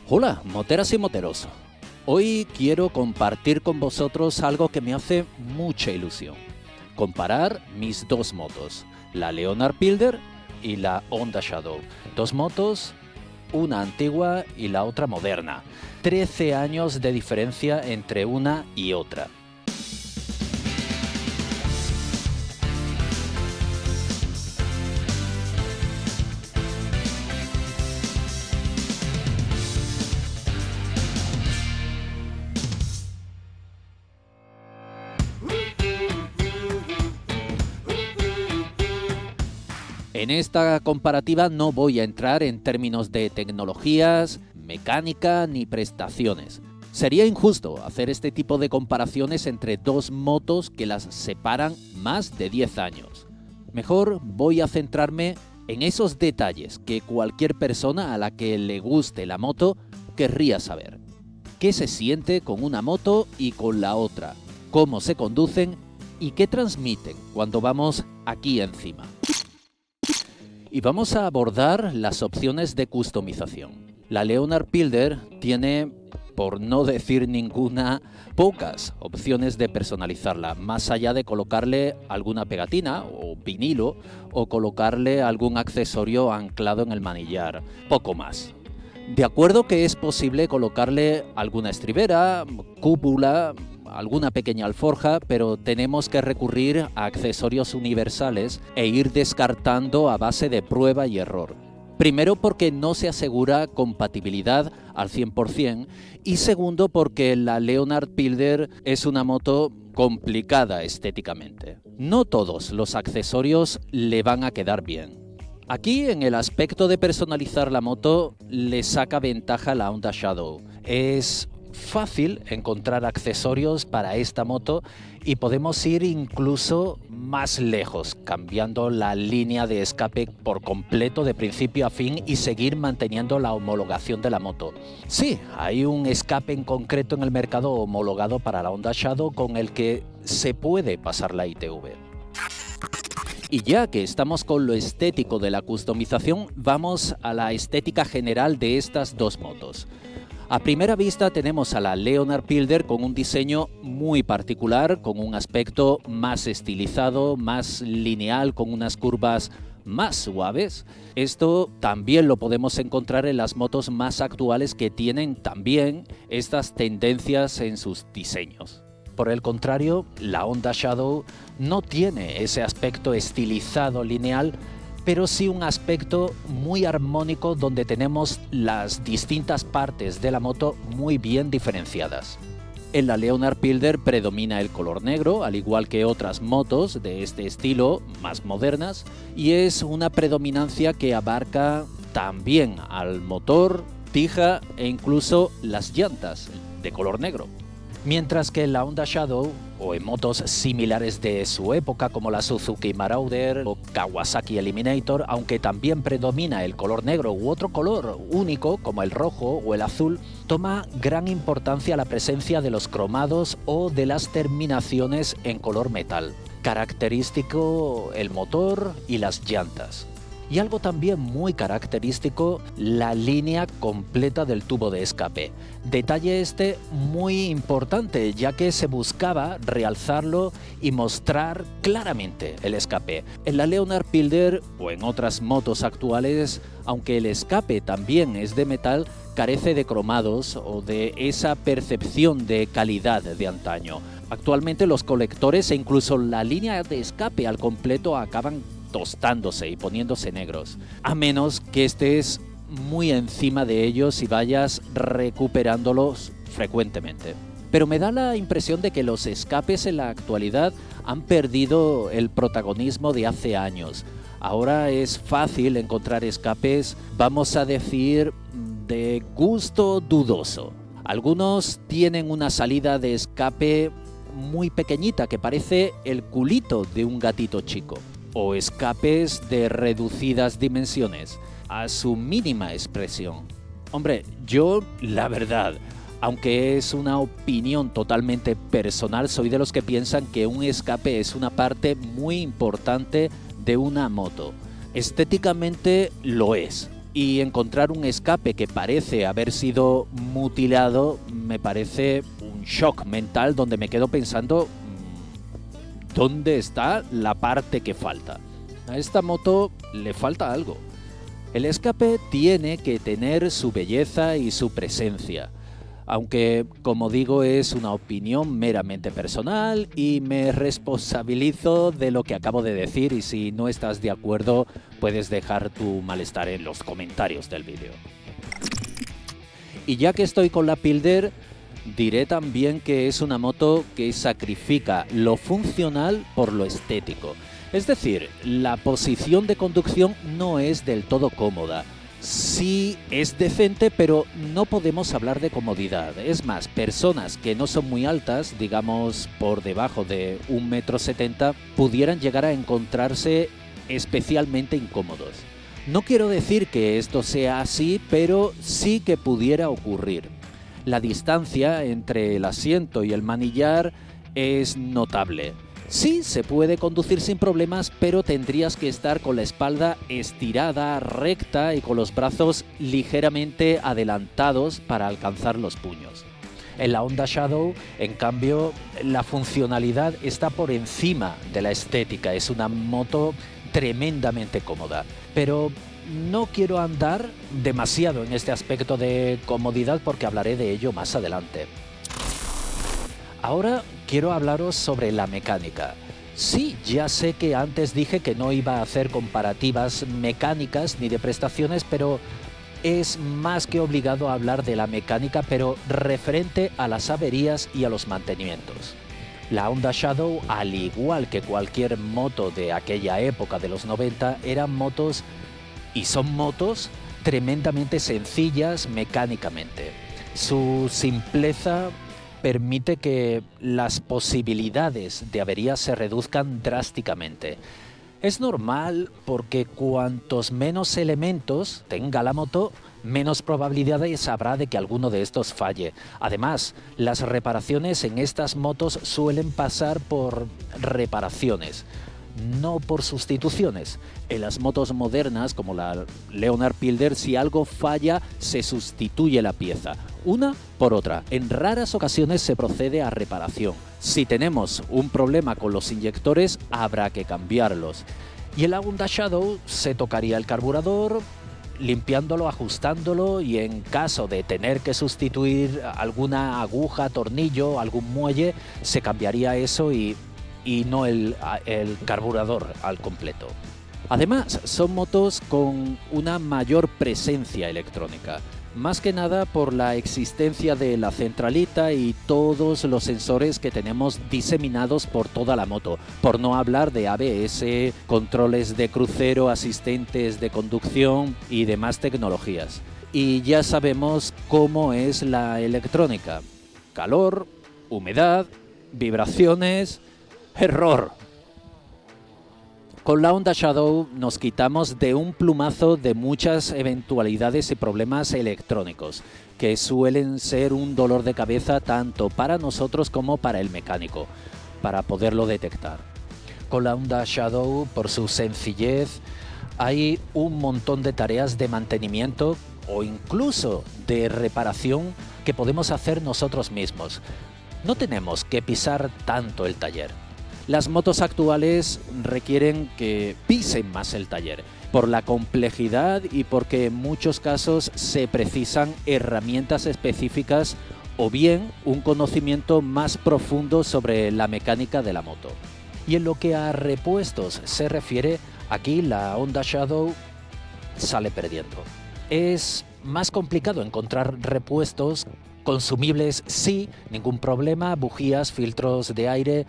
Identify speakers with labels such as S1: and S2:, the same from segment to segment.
S1: Hola, moteras y moteros. Hoy quiero compartir con vosotros algo que me hace mucha ilusión. Comparar mis dos motos, la Leonard Pilder y la Honda Shadow. Dos motos, una antigua y la otra moderna. 13 años de diferencia entre una y otra. En esta comparativa no voy a entrar en términos de tecnologías, mecánica ni prestaciones. Sería injusto hacer este tipo de comparaciones entre dos motos que las separan más de 10 años. Mejor voy a centrarme en esos detalles que cualquier persona a la que le guste la moto querría saber. ¿Qué se siente con una moto y con la otra? ¿Cómo se conducen? ¿Y qué transmiten cuando vamos aquí encima? Y vamos a abordar las opciones de customización. La Leonard Pilder tiene, por no decir ninguna, pocas opciones de personalizarla, más allá de colocarle alguna pegatina o vinilo o colocarle algún accesorio anclado en el manillar, poco más. De acuerdo que es posible colocarle alguna estribera, cúpula, alguna pequeña alforja, pero tenemos que recurrir a accesorios universales e ir descartando a base de prueba y error. Primero porque no se asegura compatibilidad al 100% y segundo porque la Leonard Pilder es una moto complicada estéticamente. No todos los accesorios le van a quedar bien. Aquí, en el aspecto de personalizar la moto, le saca ventaja la Honda Shadow. Es fácil encontrar accesorios para esta moto y podemos ir incluso más lejos, cambiando la línea de escape por completo de principio a fin y seguir manteniendo la homologación de la moto. Sí, hay un escape en concreto en el mercado homologado para la Honda Shadow con el que se puede pasar la ITV. Y ya que estamos con lo estético de la customización, vamos a la estética general de estas dos motos. A primera vista tenemos a la Leonard Pilder con un diseño muy particular, con un aspecto más estilizado, más lineal, con unas curvas más suaves. Esto también lo podemos encontrar en las motos más actuales que tienen también estas tendencias en sus diseños. Por el contrario, la Honda Shadow no tiene ese aspecto estilizado lineal, pero sí un aspecto muy armónico donde tenemos las distintas partes de la moto muy bien diferenciadas. En la Leonard Pilder predomina el color negro, al igual que otras motos de este estilo más modernas, y es una predominancia que abarca también al motor, tija e incluso las llantas de color negro. Mientras que en la Honda Shadow, o en motos similares de su época como la Suzuki Marauder o Kawasaki Eliminator, aunque también predomina el color negro u otro color único como el rojo o el azul, toma gran importancia la presencia de los cromados o de las terminaciones en color metal. Característico el motor y las llantas. Y algo también muy característico, la línea completa del tubo de escape. Detalle este muy importante, ya que se buscaba realzarlo y mostrar claramente el escape. En la Leonard Pilder o en otras motos actuales, aunque el escape también es de metal, carece de cromados o de esa percepción de calidad de antaño. Actualmente los colectores e incluso la línea de escape al completo acaban tostándose y poniéndose negros, a menos que estés muy encima de ellos y vayas recuperándolos frecuentemente. Pero me da la impresión de que los escapes en la actualidad han perdido el protagonismo de hace años. Ahora es fácil encontrar escapes, vamos a decir, de gusto dudoso. Algunos tienen una salida de escape muy pequeñita que parece el culito de un gatito chico, o escapes de reducidas dimensiones, a su mínima expresión. Hombre, yo, la verdad, aunque es una opinión totalmente personal, soy de los que piensan que un escape es una parte muy importante de una moto. Estéticamente lo es, y encontrar un escape que parece haber sido mutilado me parece un shock mental donde me quedo pensando ¿dónde está la parte que falta? A esta moto le falta algo. El escape tiene que tener su belleza y su presencia, aunque, como digo, es una opinión meramente personal y me responsabilizo de lo que acabo de decir, y si no estás de acuerdo puedes dejar tu malestar en los comentarios del vídeo. Y ya que estoy con la Pilder, diré también que es una moto que sacrifica lo funcional por lo estético. Es decir, la posición de conducción no es del todo cómoda. Sí es decente, pero no podemos hablar de comodidad. Es más, personas que no son muy altas, digamos por debajo de 1,70 m, pudieran llegar a encontrarse especialmente incómodos. No quiero decir que esto sea así, pero sí que pudiera ocurrir. La distancia entre el asiento y el manillar es notable. Sí, se puede conducir sin problemas, pero tendrías que estar con la espalda estirada, recta y con los brazos ligeramente adelantados para alcanzar los puños. En la Honda Shadow, en cambio, la funcionalidad está por encima de la estética. Es una moto tremendamente cómoda, pero no quiero andar demasiado en este aspecto de comodidad porque hablaré de ello más adelante. Ahora quiero hablaros sobre la mecánica. Sí, ya sé que antes dije que no iba a hacer comparativas mecánicas ni de prestaciones, pero es más que obligado a hablar de la mecánica, pero referente a las averías y a los mantenimientos. La Honda Shadow, al igual que cualquier moto de aquella época de los 90, eran motos y son motos tremendamente sencillas mecánicamente. Su simpleza permite que las posibilidades de averías se reduzcan drásticamente. Es normal porque cuantos menos elementos tenga la moto, menos probabilidades habrá de que alguno de estos falle. Además, las reparaciones en estas motos suelen pasar por reparaciones, no por sustituciones. En las motos modernas, como la Leonard Pilder, si algo falla, se sustituye la pieza, una por otra. En raras ocasiones se procede a reparación. Si tenemos un problema con los inyectores, habrá que cambiarlos. Y en la Honda Shadow se tocaría el carburador, limpiándolo, ajustándolo, y en caso de tener que sustituir alguna aguja, tornillo, algún muelle, se cambiaría eso y no el carburador al completo. Además, son motos con una mayor presencia electrónica, más que nada por la existencia de la centralita y todos los sensores que tenemos diseminados por toda la moto, por no hablar de ABS, controles de crucero, asistentes de conducción y demás tecnologías. Y ya sabemos cómo es la electrónica: calor, humedad, vibraciones. ¡Error! Con la Honda Shadow nos quitamos de un plumazo de muchas eventualidades y problemas electrónicos, que suelen ser un dolor de cabeza tanto para nosotros como para el mecánico, para poderlo detectar. Con la Honda Shadow, por su sencillez, hay un montón de tareas de mantenimiento o incluso de reparación que podemos hacer nosotros mismos. No tenemos que pisar tanto el taller. Las motos actuales requieren que pisen más el taller, por la complejidad y porque en muchos casos se precisan herramientas específicas o bien un conocimiento más profundo sobre la mecánica de la moto. Y en lo que a repuestos se refiere, aquí la Honda Shadow sale perdiendo. Es más complicado encontrar repuestos consumibles, sí, ningún problema, bujías, filtros de aire,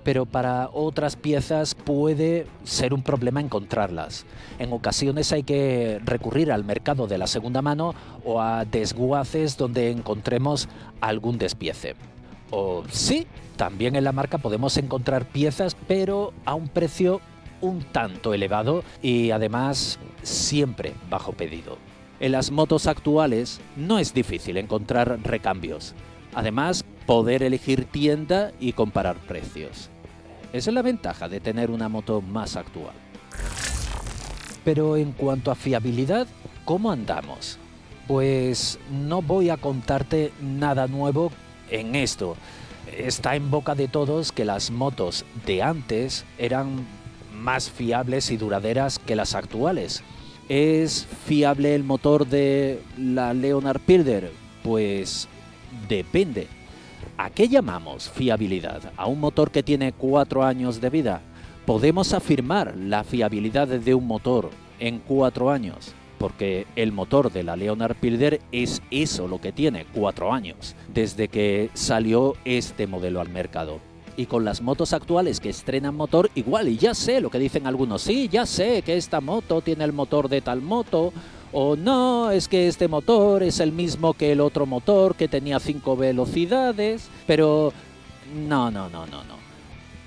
S1: pero para otras piezas puede ser un problema encontrarlas. En ocasiones hay que recurrir al mercado de la segunda mano o a desguaces donde encontremos algún despiece. O sí, también en la marca podemos encontrar piezas, pero a un precio un tanto elevado y además siempre bajo pedido. En las motos actuales no es difícil encontrar recambios. Además, poder elegir tienda y comparar precios. Esa es la ventaja de tener una moto más actual. Pero en cuanto a fiabilidad, ¿Cómo andamos? Pues no voy a contarte nada nuevo en esto. Está en boca de todos que las motos de antes eran más fiables y duraderas que las actuales. ¿Es fiable el motor de la Leonard Pilder? Pues depende. ¿A qué llamamos fiabilidad? ¿A un motor que tiene 4 años de vida? ¿Podemos afirmar la fiabilidad de un motor en 4 años? Porque el motor de la Leonard Pilder es eso lo que tiene, 4 años, desde que salió este modelo al mercado. Y con las motos actuales que estrenan motor, igual, y ya sé lo que dicen algunos, sí, ya sé que esta moto tiene el motor de tal moto, o no, es que este motor es el mismo que el otro motor que tenía 5 velocidades, pero no.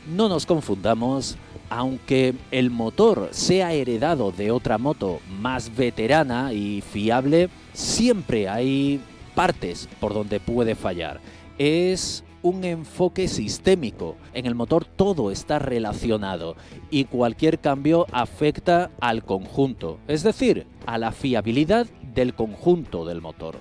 S1: No nos confundamos, aunque el motor sea heredado de otra moto más veterana y fiable, siempre hay partes por donde puede fallar. Es un enfoque sistémico. En el motor todo está relacionado y cualquier cambio afecta al conjunto, es decir, a la fiabilidad del conjunto del motor.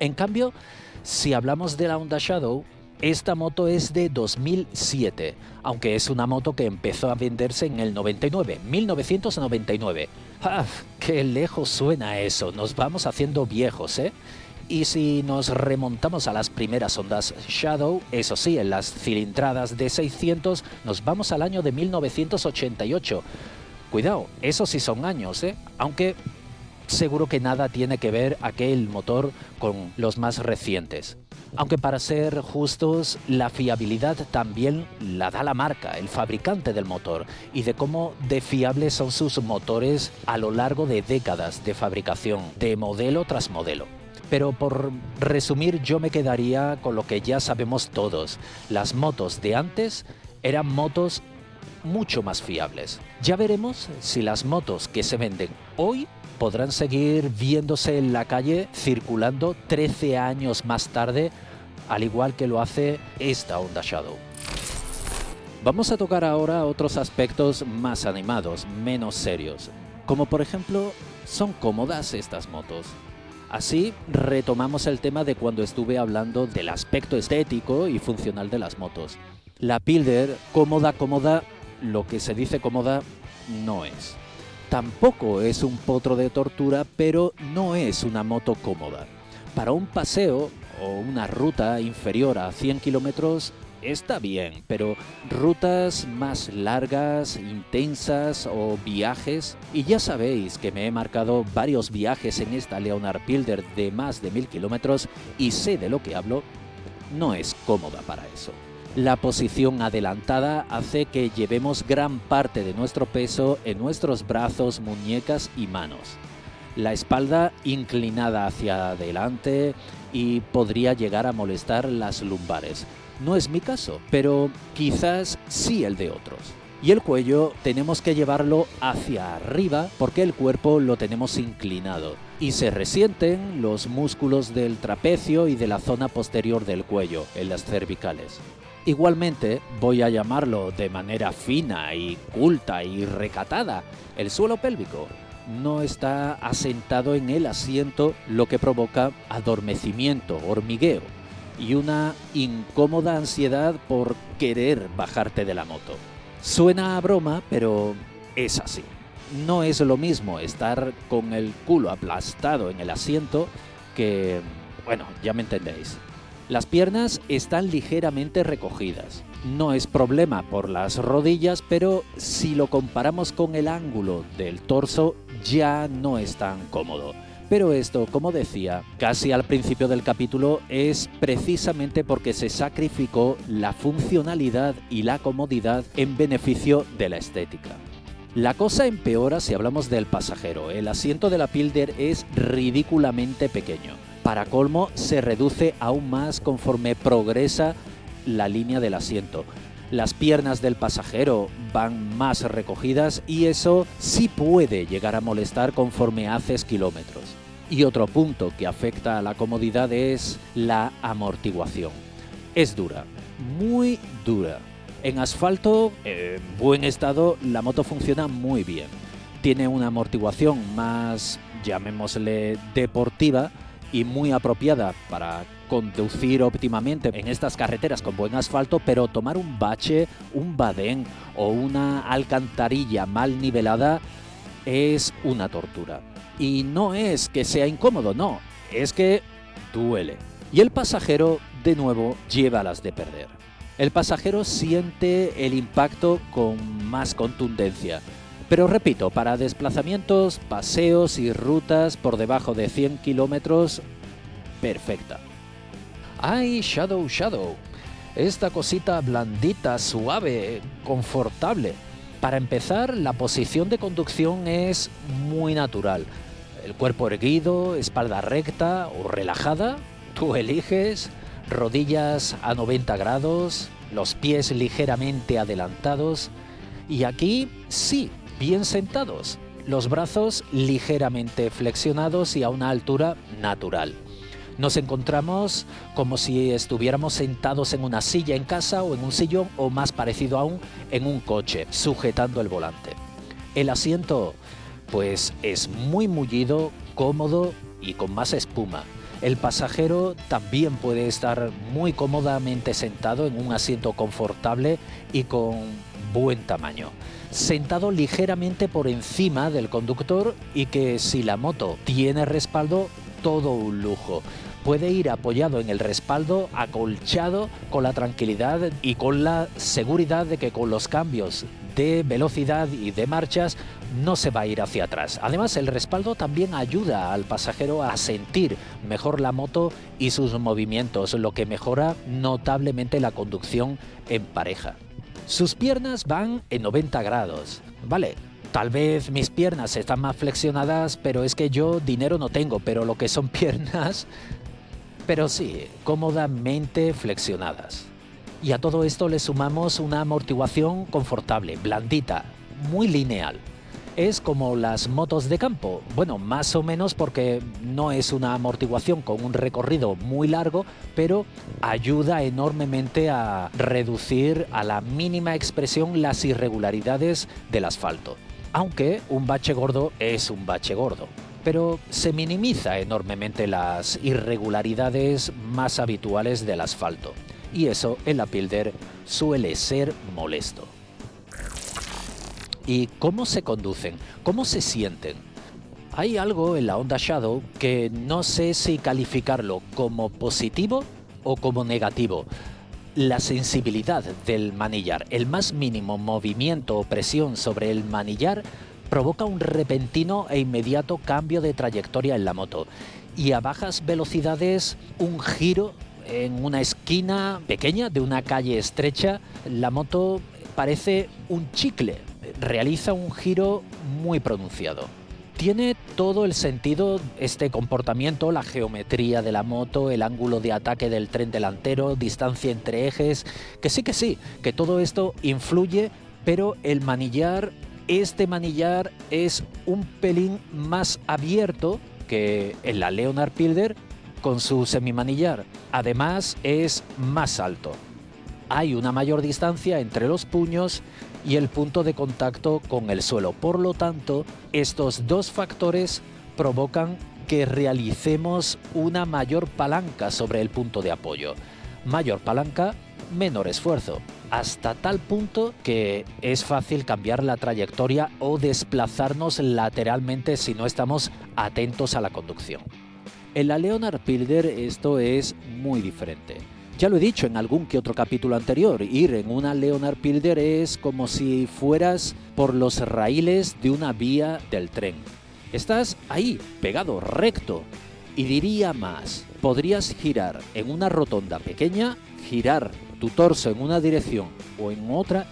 S1: En cambio, si hablamos de la Honda Shadow, esta moto es de 2007, aunque es una moto que empezó a venderse en el 1999. ¡Ah, qué lejos suena eso! Nos vamos haciendo viejos, ¿eh? Y si nos remontamos a las primeras Hondas Shadow, eso sí, en las cilindradas de 600, nos vamos al año de 1988. Cuidado, esos sí son años, ¿eh? Aunque seguro que nada tiene que ver aquel motor con los más recientes. Aunque para ser justos, la fiabilidad también la da la marca, el fabricante del motor, y de cómo de fiables son sus motores a lo largo de décadas de fabricación, de modelo tras modelo. Pero por resumir, yo me quedaría con lo que ya sabemos todos. Las motos de antes eran motos mucho más fiables. Ya veremos si las motos que se venden hoy podrán seguir viéndose en la calle circulando 13 años más tarde, al igual que lo hace esta Honda Shadow. Vamos a tocar ahora otros aspectos más animados, menos serios, como por ejemplo, ¿son cómodas estas motos? Así retomamos el tema de cuando estuve hablando del aspecto estético y funcional de las motos. La Pilder, cómoda, lo que se dice cómoda no es. Tampoco es un potro de tortura, pero no es una moto cómoda. Para un paseo o una ruta inferior a 100 kilómetros está bien, pero rutas más largas, intensas o viajes, y ya sabéis que me he marcado varios viajes en esta Leonard Pilder de más de 1000 kilómetros y sé de lo que hablo, no es cómoda para eso. La posición adelantada hace que llevemos gran parte de nuestro peso en nuestros brazos, muñecas y manos. La espalda inclinada hacia adelante y podría llegar a molestar las lumbares. No es mi caso, pero quizás sí el de otros. Y el cuello tenemos que llevarlo hacia arriba porque el cuerpo lo tenemos inclinado y se resienten los músculos del trapecio y de la zona posterior del cuello, en las cervicales. Igualmente, voy a llamarlo de manera fina y culta y recatada, el suelo pélvico no está asentado en el asiento, lo que provoca adormecimiento, hormigueo y una incómoda ansiedad por querer bajarte de la moto. Suena a broma, pero es así. No es lo mismo estar con el culo aplastado en el asiento que, bueno, ya me entendéis. Las piernas están ligeramente recogidas. No es problema por las rodillas, pero si lo comparamos con el ángulo del torso, ya no es tan cómodo. Pero esto, como decía, casi al principio del capítulo, es precisamente porque se sacrificó la funcionalidad y la comodidad en beneficio de la estética. La cosa empeora si hablamos del pasajero. El asiento de la Pilder es ridículamente pequeño. Para colmo, se reduce aún más conforme progresa la línea del asiento. Las piernas del pasajero van más recogidas y eso sí puede llegar a molestar conforme haces kilómetros. Y otro punto que afecta a la comodidad es la amortiguación. Es dura, muy dura. En asfalto, en buen estado, la moto funciona muy bien. Tiene una amortiguación más llamémosle deportiva, y muy apropiada para conducir óptimamente en estas carreteras con buen asfalto, pero tomar un bache, un badén o una alcantarilla mal nivelada es una tortura. Y no es que sea incómodo, no, es que duele. Y el pasajero, de nuevo, lleva las de perder. El pasajero siente el impacto con más contundencia. Pero repito, para desplazamientos, paseos y rutas por debajo de 100 kilómetros, perfecta. ¡Ay, Shadow! Esta cosita blandita, suave, confortable. Para empezar, la posición de conducción es muy natural. El cuerpo erguido, espalda recta o relajada, tú eliges, rodillas a 90 grados, los pies ligeramente adelantados y aquí sí, bien sentados, los brazos ligeramente flexionados y a una altura natural. Nos encontramos como si estuviéramos sentados en una silla en casa o en un sillón o más parecido aún en un coche, sujetando el volante. El asiento, pues es muy mullido, cómodo y con más espuma. El pasajero también puede estar muy cómodamente sentado en un asiento confortable y con buen tamaño, sentado ligeramente por encima del conductor y que si la moto tiene respaldo, todo un lujo. Puede ir apoyado en el respaldo, acolchado, con la tranquilidad y con la seguridad de que con los cambios de velocidad y de marchas no se va a ir hacia atrás. Además, el respaldo también ayuda al pasajero a sentir mejor la moto y sus movimientos, lo que mejora notablemente la conducción en pareja. Sus piernas van en 90 grados, ¿vale? Tal vez mis piernas están más flexionadas, pero es que yo dinero no tengo, pero lo que son piernas, pero sí, cómodamente flexionadas. Y a todo esto le sumamos una amortiguación confortable, blandita, muy lineal. Es como las motos de campo, bueno, más o menos porque no es una amortiguación con un recorrido muy largo, pero ayuda enormemente a reducir a la mínima expresión las irregularidades del asfalto. Aunque un bache gordo es un bache gordo, pero se minimiza enormemente las irregularidades más habituales del asfalto. Y eso en la Pilder suele ser molesto. ¿Y cómo se conducen? ¿Cómo se sienten? Hay algo en la Honda Shadow que no sé si calificarlo como positivo o como negativo. La sensibilidad del manillar, el más mínimo movimiento o presión sobre el manillar provoca un repentino e inmediato cambio de trayectoria en la moto. Y a bajas velocidades, un giro en una esquina pequeña de una calle estrecha, la moto parece un chicle. Realiza un giro muy pronunciado. Tiene todo el sentido este comportamiento, la geometría de la moto, el ángulo de ataque del tren delantero, distancia entre ejes, que sí, que todo esto influye, pero el manillar, este manillar es un pelín más abierto que en la Leonard Pilder con su semimanillar. Además es más alto. Hay una mayor distancia entre los puños y el punto de contacto con el suelo. Por lo tanto, estos dos factores provocan que realicemos una mayor palanca sobre el punto de apoyo. Mayor palanca, menor esfuerzo. Hasta tal punto que es fácil cambiar la trayectoria o desplazarnos lateralmente si no estamos atentos a la conducción. En la Leonard Pilder esto es muy diferente. Ya lo he dicho en algún que otro capítulo anterior, ir en una Leonard Pilder es como si fueras por los raíles de una vía del tren. Estás ahí, pegado, recto. Y diría más, podrías girar en una rotonda pequeña, girar tu torso en una dirección o en otra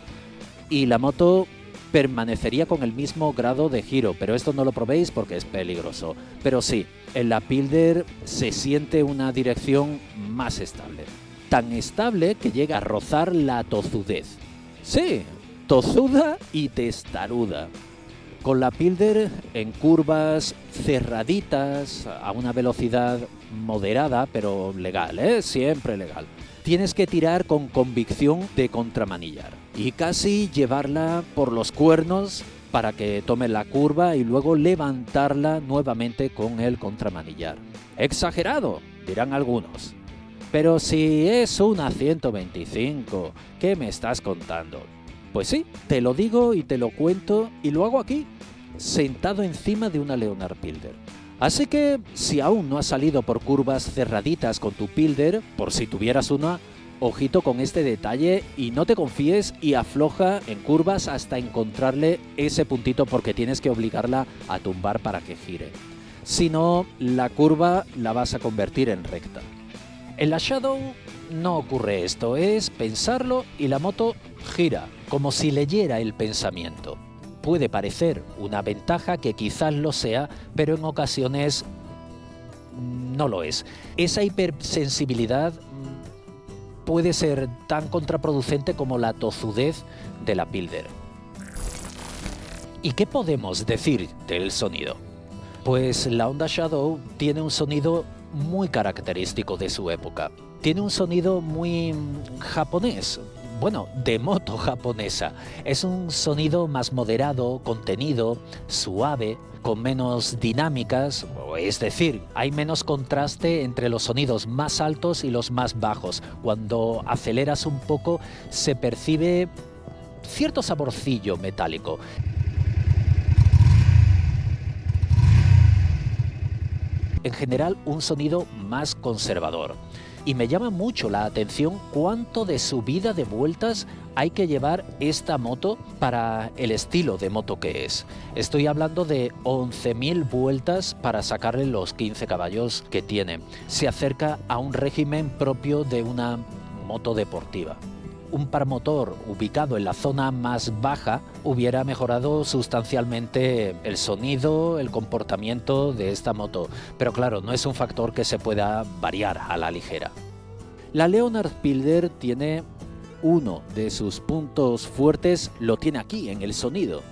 S1: y la moto permanecería con el mismo grado de giro, pero esto no lo probéis porque es peligroso. Pero sí, en la Pilder se siente una dirección más estable. Tan estable que llega a rozar la tozudez. Sí, tozuda y testaruda. Con la Pilder en curvas cerraditas, a una velocidad moderada, pero legal, siempre legal. Tienes que tirar con convicción de contramanillar y casi llevarla por los cuernos para que tome la curva y luego levantarla nuevamente con el contramanillar. ¡Exagerado!, dirán algunos. Pero si es una 125, ¿qué me estás contando? Pues sí, te lo digo y te lo cuento y lo hago aquí, sentado encima de una Leonard Pilder. Así que si aún no has salido por curvas cerraditas con tu Pilder, por si tuvieras una, ojito con este detalle y no te confíes y afloja en curvas hasta encontrarle ese puntito, porque tienes que obligarla a tumbar para que gire. Si no, la curva la vas a convertir en recta. En la Shadow no ocurre esto, es pensarlo y la moto gira, como si leyera el pensamiento. Puede parecer una ventaja, que quizás lo sea, pero en ocasiones no lo es. Esa hipersensibilidad puede ser tan contraproducente como la tozudez de la Pilder. ¿Y qué podemos decir del sonido? Pues la Honda Shadow tiene un sonido muy característico de su época. Tiene un sonido muy japonés, bueno, de moto japonesa. Es un sonido más moderado, contenido, suave, con menos dinámicas, es decir, hay menos contraste entre los sonidos más altos y los más bajos. Cuando aceleras un poco se percibe cierto saborcillo metálico. En general, un sonido más conservador. Y me llama mucho la atención cuánto de subida de vueltas hay que llevar esta moto para el estilo de moto que es. Estoy hablando de 11.000 vueltas para sacarle los 15 caballos que tiene. Se acerca a un régimen propio de una moto deportiva. Un par motor ubicado en la zona más baja hubiera mejorado sustancialmente el sonido, el comportamiento de esta moto, pero claro, no es un factor que se pueda variar a la ligera. La Leonard Pilder tiene uno de sus puntos fuertes, lo tiene aquí en el sonido.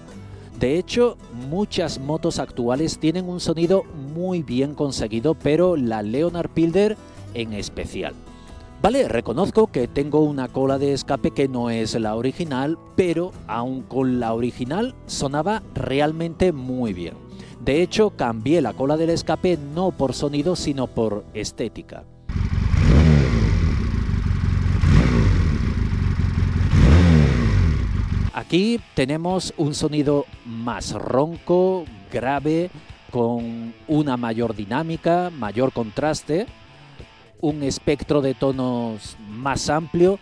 S1: De hecho, muchas motos actuales tienen un sonido muy bien conseguido, pero la Leonard Pilder en especial. Vale, reconozco que tengo una cola de escape que no es la original, pero aun con la original sonaba realmente muy bien. De hecho, cambié la cola del escape no por sonido, sino por estética. Aquí tenemos un sonido más ronco, grave, con una mayor dinámica, mayor contraste, un espectro de tonos más amplio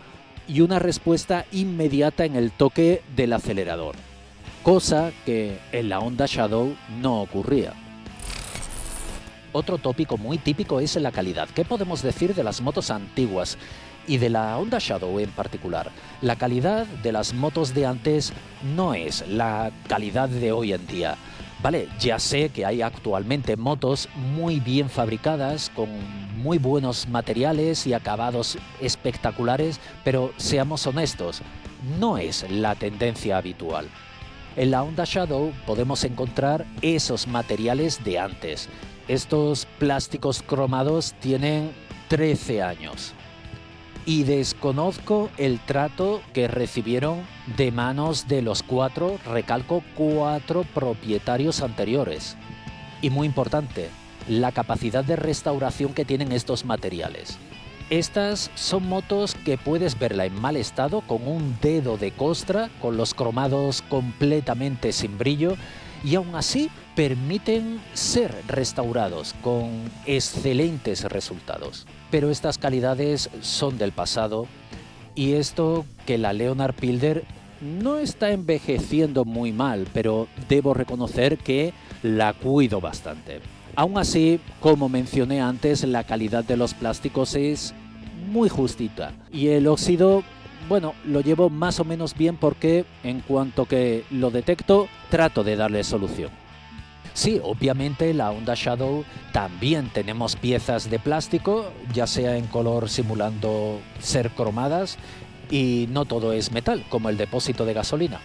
S1: y una respuesta inmediata en el toque del acelerador, cosa que en la Honda Shadow no ocurría. Otro tópico muy típico es la calidad. ¿Qué podemos decir de las motos antiguas y de la Honda Shadow en particular? La calidad de las motos de antes no es la calidad de hoy en día. Vale, ya sé que hay actualmente motos muy bien fabricadas, con muy buenos materiales y acabados espectaculares, pero seamos honestos, no es la tendencia habitual. En la Honda Shadow podemos encontrar esos materiales de antes. Estos plásticos cromados tienen 13 años. Y desconozco el trato que recibieron de manos de los cuatro propietarios anteriores. Y muy importante, la capacidad de restauración que tienen estos materiales. Estas son motos que puedes verla en mal estado, con un dedo de costra, con los cromados completamente sin brillo, y aún así permiten ser restaurados con excelentes resultados. Pero estas calidades son del pasado, y esto que la Leonard Pilder no está envejeciendo muy mal, pero debo reconocer que la cuido bastante. Aún así, como mencioné antes, la calidad de los plásticos es muy justita, y el óxido, bueno, lo llevo más o menos bien, porque en cuanto que lo detecto, trato de darle solución. Sí, obviamente la Honda Shadow también tenemos piezas de plástico, ya sea en color simulando ser cromadas, y no todo es metal, como el depósito de gasolina.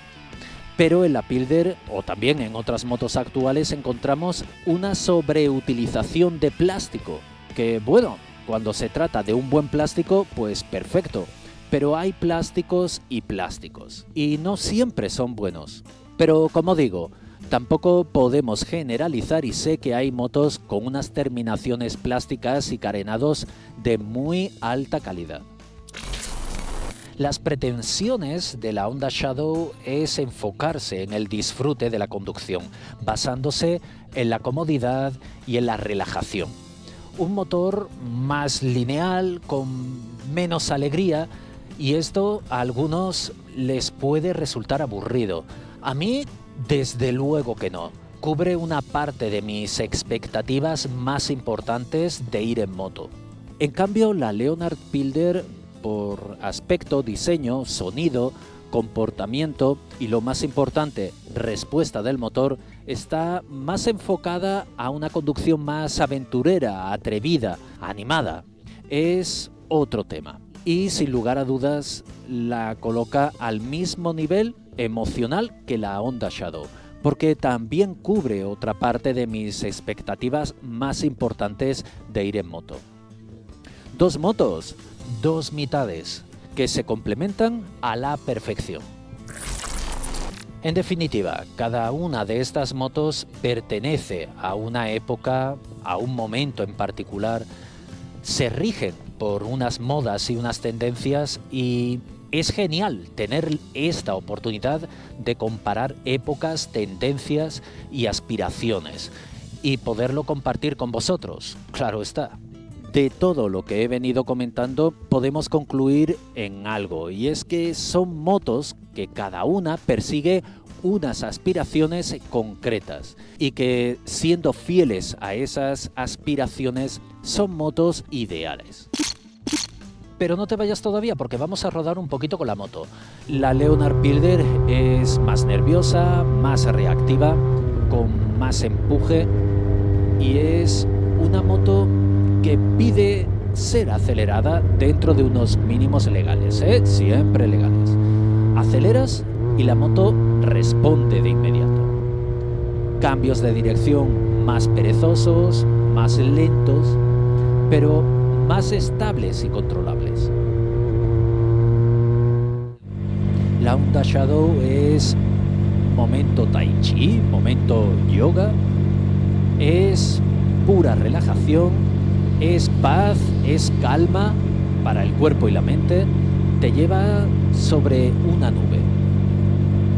S1: Pero en la Pilder, o también en otras motos actuales, encontramos una sobreutilización de plástico, que bueno, cuando se trata de un buen plástico, pues perfecto. Pero hay plásticos y plásticos, y no siempre son buenos. Pero como digo, tampoco podemos generalizar y sé que hay motos con unas terminaciones plásticas y carenados de muy alta calidad. Las pretensiones de la Honda Shadow es enfocarse en el disfrute de la conducción, basándose en la comodidad y en la relajación. Un motor más lineal, con menos alegría, y esto a algunos les puede resultar aburrido. A mí, desde luego que no. Cubre una parte de mis expectativas más importantes de ir en moto. En cambio, la Leonard Pilder, por aspecto, diseño, sonido, comportamiento y lo más importante, respuesta del motor, está más enfocada a una conducción más aventurera, atrevida, animada. Es otro tema. Y sin lugar a dudas la coloca al mismo nivel emocional que la Honda Shadow, porque también cubre otra parte de mis expectativas más importantes de ir en moto. Dos motos, dos mitades, que se complementan a la perfección. En definitiva, cada una de estas motos pertenece a una época, a un momento en particular, se rigen por unas modas y unas tendencias y es genial tener esta oportunidad de comparar épocas, tendencias y aspiraciones y poderlo compartir con vosotros, claro está. De todo lo que he venido comentando podemos concluir en algo, y es que son motos que cada una persigue unas aspiraciones concretas y que, siendo fieles a esas aspiraciones, son motos ideales. Pero no te vayas todavía porque vamos a rodar un poquito con la moto. La Leonard Pilder es más nerviosa, más reactiva, con más empuje y es una moto que pide ser acelerada dentro de unos mínimos legales, siempre legales. Aceleras y la moto responde de inmediato. Cambios de dirección más perezosos, más lentos, pero más estables y controlables. La Honda Shadow es momento tai chi, momento yoga, es pura relajación, es paz, es calma para el cuerpo y la mente, te lleva sobre una nube.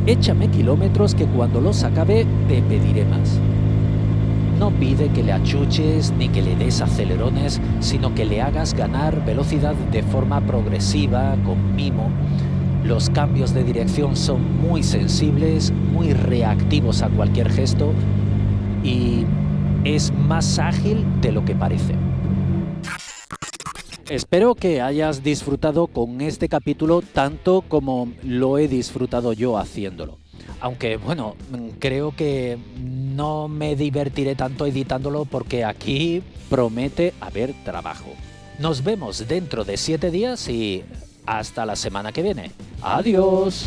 S1: Échame kilómetros que cuando los acabe te pediré más. No pide que le achuches ni que le des acelerones, sino que le hagas ganar velocidad de forma progresiva, con mimo. Los cambios de dirección son muy sensibles, muy reactivos a cualquier gesto y es más ágil de lo que parece. Espero que hayas disfrutado con este capítulo tanto como lo he disfrutado yo haciéndolo. Aunque bueno, creo que no me divertiré tanto editándolo porque aquí promete haber trabajo. Nos vemos dentro de 7 días y hasta la semana que viene. ¡Adiós!